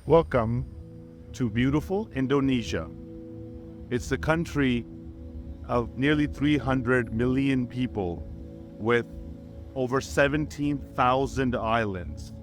Welcome to beautiful Indonesia. It's the country of nearly 300 million people with over 17,000 islands.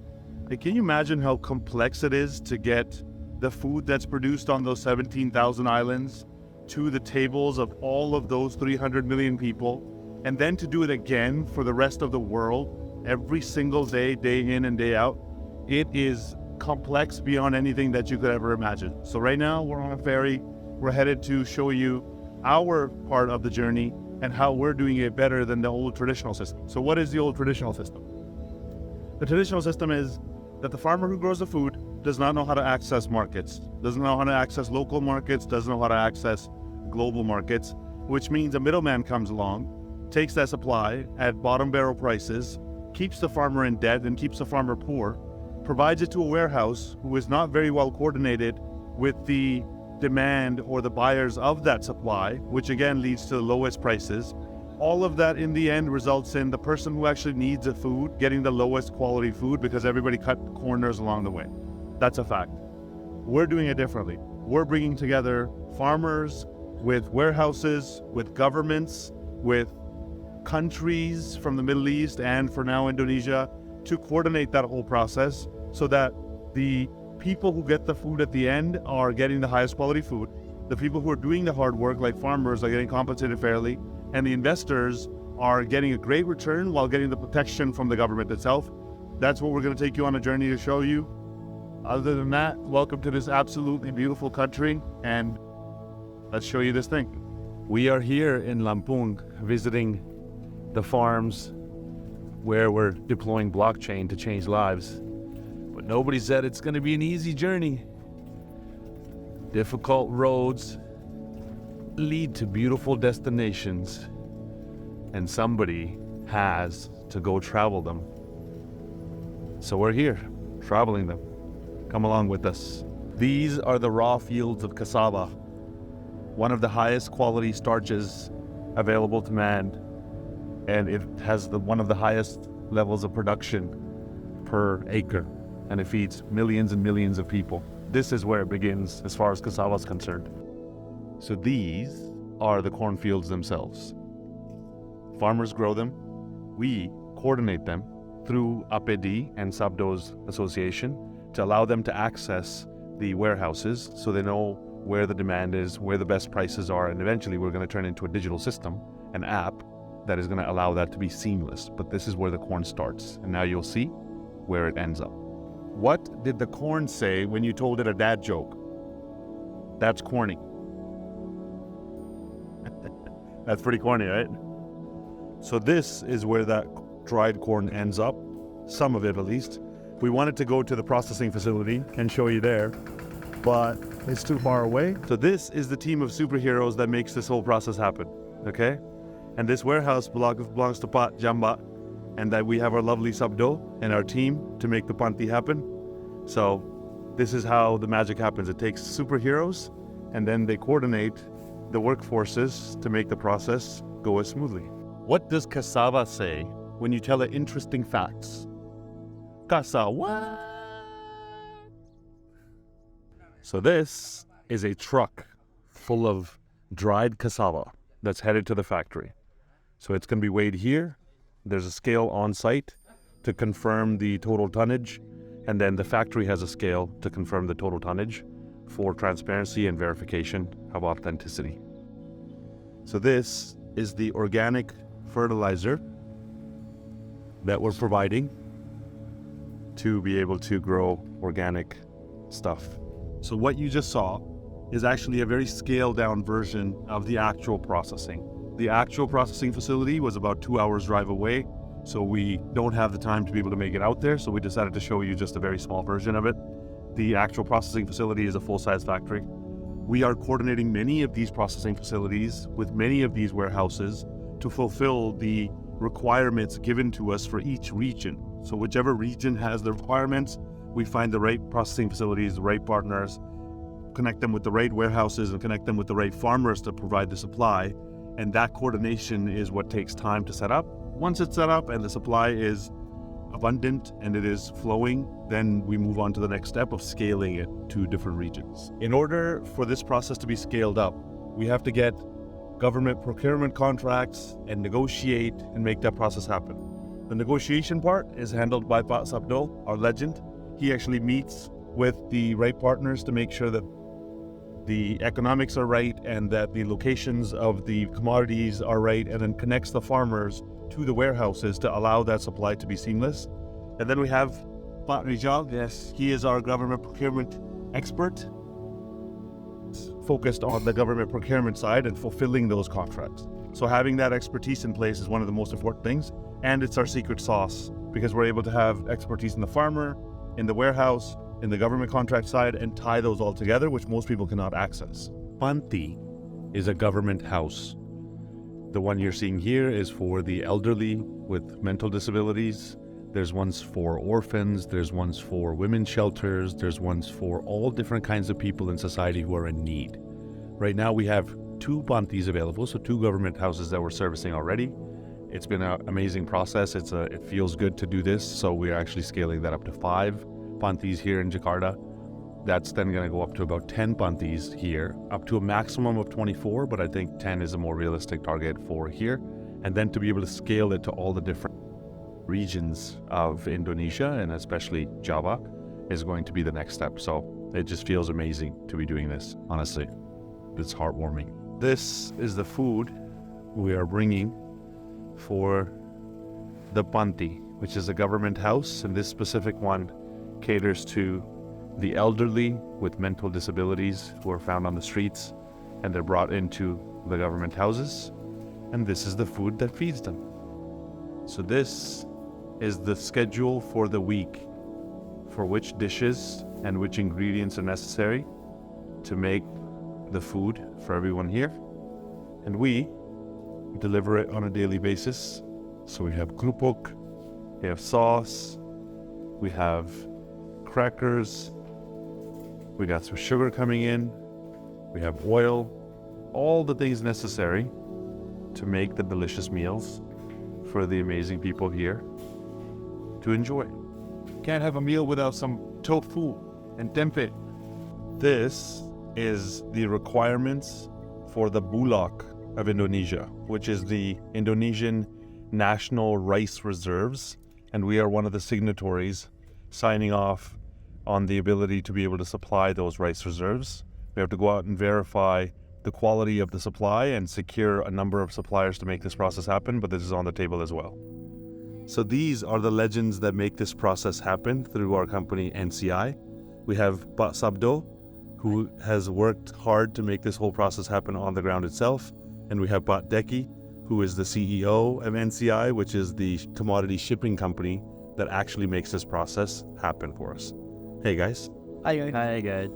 Can you imagine how complex it is to get the food that's produced on those 17,000 islands to the tables of all of those 300 million people, and then to do it again for the rest of the world every single day, day in and day out? It is complex beyond anything that you could ever imagine. So right now we're on a ferry. We're headed to show you our part of the journey and how we're doing it better than the old traditional system. So what is the old traditional system? The traditional system is that the farmer who grows the food does not know how to access markets, doesn't know how to access local markets, doesn't know how to access global markets, which means a middleman comes along, takes that supply at bottom barrel prices, keeps the farmer in debt and keeps the farmer poor, provides it to a warehouse who is not very well coordinated with the demand or the buyers of that supply, which again leads to the lowest prices. All of that in the end results in the person who actually needs the food getting the lowest quality food because everybody cut corners along the way. That's a fact. We're doing it differently. We're bringing together farmers with warehouses, with governments, with countries from the Middle East and for now Indonesia to coordinate that whole process so that the people who get the food at the end are getting the highest quality food. The people who are doing the hard work, like farmers, are getting compensated fairly, and the investors are getting a great return while getting the protection from the government itself. That's what we're going to take you on a journey to show you. Other than that, welcome to this absolutely beautiful country, and let's show you this thing. We are here in Lampung visiting the farms where we're deploying blockchain to change lives. But nobody said it's going to be an easy journey. Difficult roads lead to beautiful destinations, and somebody has to go travel them. So we're here, traveling them. Come along with us. These are the raw fields of cassava, one of the highest quality starches available to man, and it has one of the highest levels of production per acre, and it feeds millions and millions of people. This is where it begins as far as cassava is concerned. So these are the cornfields themselves. Farmers grow them. We coordinate them through APD and Sabdo's association to allow them to access the warehouses so they know where the demand is, where the best prices are, and eventually we're going to turn into a digital system, an app, that is going to allow that to be seamless. But this is where the corn starts, and now you'll see where it ends up. What did the corn say when you told it a dad joke? That's corny. That's pretty corny, right? So this is where that dried corn ends up, some of it at least. We wanted to go to the processing facility and show you there, but it's too far away. So this is the team of superheroes that makes this whole process happen, okay? And this warehouse belongs to Pat Jamba, and that we have our lovely Sabdo and our team to make the panti happen. So this is how the magic happens. It takes superheroes, and then they coordinate the workforces to make the process go as smoothly. What does cassava say when you tell it interesting facts? Cassava. So this is a truck full of dried cassava that's headed to the factory. So it's going to be weighed here. There's a scale on site to confirm the total tonnage, and then the factory has a scale to confirm the total tonnage for transparency and verification of authenticity. So this is the organic fertilizer that we're providing to be able to grow organic stuff. So what you just saw is actually a very scaled down version of the actual processing. The actual processing facility was about 2 hours drive away, so we don't have the time to be able to make it out there, so we decided to show you just a very small version of it. The actual processing facility is a full-size factory. We are coordinating many of these processing facilities with many of these warehouses to fulfill the requirements given to us for each region. So whichever region has the requirements, we find the right processing facilities, the right partners, connect them with the right warehouses, and connect them with the right farmers to provide the supply. And that coordination is what takes time to set up. Once it's set up and the supply is abundant and it is flowing, then we move on to the next step of scaling it to different regions. In order for this process to be scaled up, we have to get government procurement contracts and negotiate and make that process happen. The negotiation part is handled by Pak Sabdo, our legend. He actually meets with the right partners to make sure that the economics are right and that the locations of the commodities are right, and then connects the farmers to the warehouses to allow that supply to be seamless. And then we have Pak Rijal. Yes, he is our government procurement expert, focused on the government procurement side and fulfilling those contracts. So having that expertise in place is one of the most important things, and it's our secret sauce because we're able to have expertise in the farmer, in the warehouse, in the government contract side, and tie those all together, which most people cannot access. Panti is a government house. The one you're seeing here is for the elderly with mental disabilities. There's ones for orphans, there's ones for women's shelters, there's ones for all different kinds of people in society who are in need. Right now we have 2 pantis available, so 2 government houses that we're servicing already. It's been an amazing process. It feels good to do this, so we're actually scaling that up to 5 pantis here in Jakarta. That's then going to go up to about 10 pantis here, up to a maximum of 24, but I think 10 is a more realistic target for here. And then to be able to scale it to all the different regions of Indonesia, and especially Java, is going to be the next step. So it just feels amazing to be doing this, honestly. It's heartwarming. This is the food we are bringing for the panti, which is a government house, and this specific one caters to the elderly with mental disabilities who are found on the streets, and they're brought into the government houses, and this is the food that feeds them. So this is the schedule for the week, for which dishes and which ingredients are necessary to make the food for everyone here, and we deliver it on a daily basis. So we have krupuk, we have sauce, we have crackers, we got some sugar coming in, we have oil, all the things necessary to make the delicious meals for the amazing people here to enjoy. Can't have a meal without some tofu and tempeh. This is the requirements for the Bulog of Indonesia, which is the Indonesian National Rice Reserves, and we are one of the signatories signing off on the ability to be able to supply those rice reserves. We have to go out and verify the quality of the supply and secure a number of suppliers to make this process happen, but this is on the table as well. So these are the legends that make this process happen through our company NCI. We have Pak Sabdo, who has worked hard to make this whole process happen on the ground itself, and we have Pak Deki, who is the CEO of NCI, which is the commodity shipping company that actually makes this process happen for us. Hey guys. Hi guys.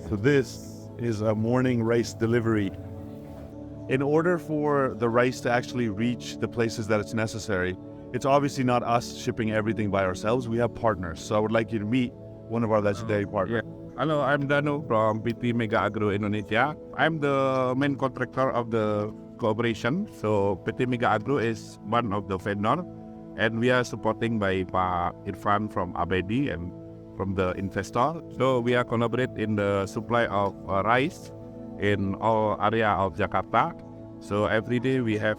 So this is a morning rice delivery. In order for the rice to actually reach the places that it's necessary, it's obviously not us shipping everything by ourselves. We have partners. So I would like you to meet one of our legendary partners. Hello, I'm Danu from PT Mega Agro Indonesia. I'm the main contractor of the cooperation. So PT Mega Agro is one of the vendor, and we are supporting by Pak Irfan from Abedi and from the investor. So we are collaborate in the supply of rice in all area of Jakarta. So every day we have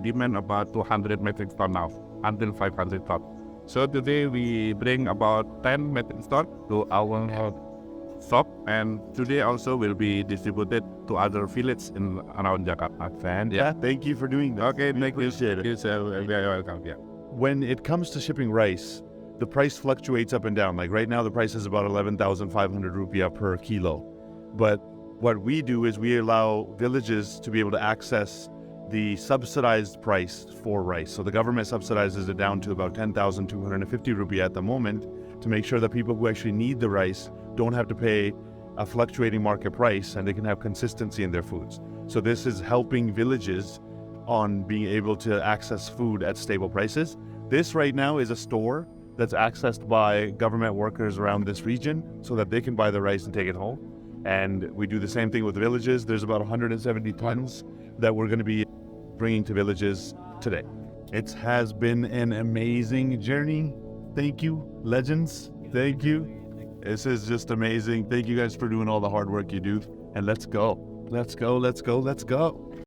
demand about 200 metric ton now, until 500 ton. So today we bring about 10 metric ton to our shop, and today also will be distributed to other villages in around Jakarta. And yeah, thank you for doing that. Okay, thank you. Appreciate it. You're very welcome. Yeah. When it comes to shipping rice, the price fluctuates up and down. Like right now, the price is about 11,500 rupiah per kilo. But what we do is we allow villages to be able to access the subsidized price for rice. So the government subsidizes it down to about 10,250 rupiah at the moment to make sure that people who actually need the rice don't have to pay a fluctuating market price, and they can have consistency in their foods. So this is helping villages on being able to access food at stable prices. This right now is a store that's accessed by government workers around this region so that they can buy the rice and take it home. And we do the same thing with villages. There's about 170 tons that we're going to be bringing to villages today. It has been an amazing journey. Thank you, legends. Thank you. This is just amazing. Thank you guys for doing all the hard work you do. And let's go. Let's go. Let's go. Let's go.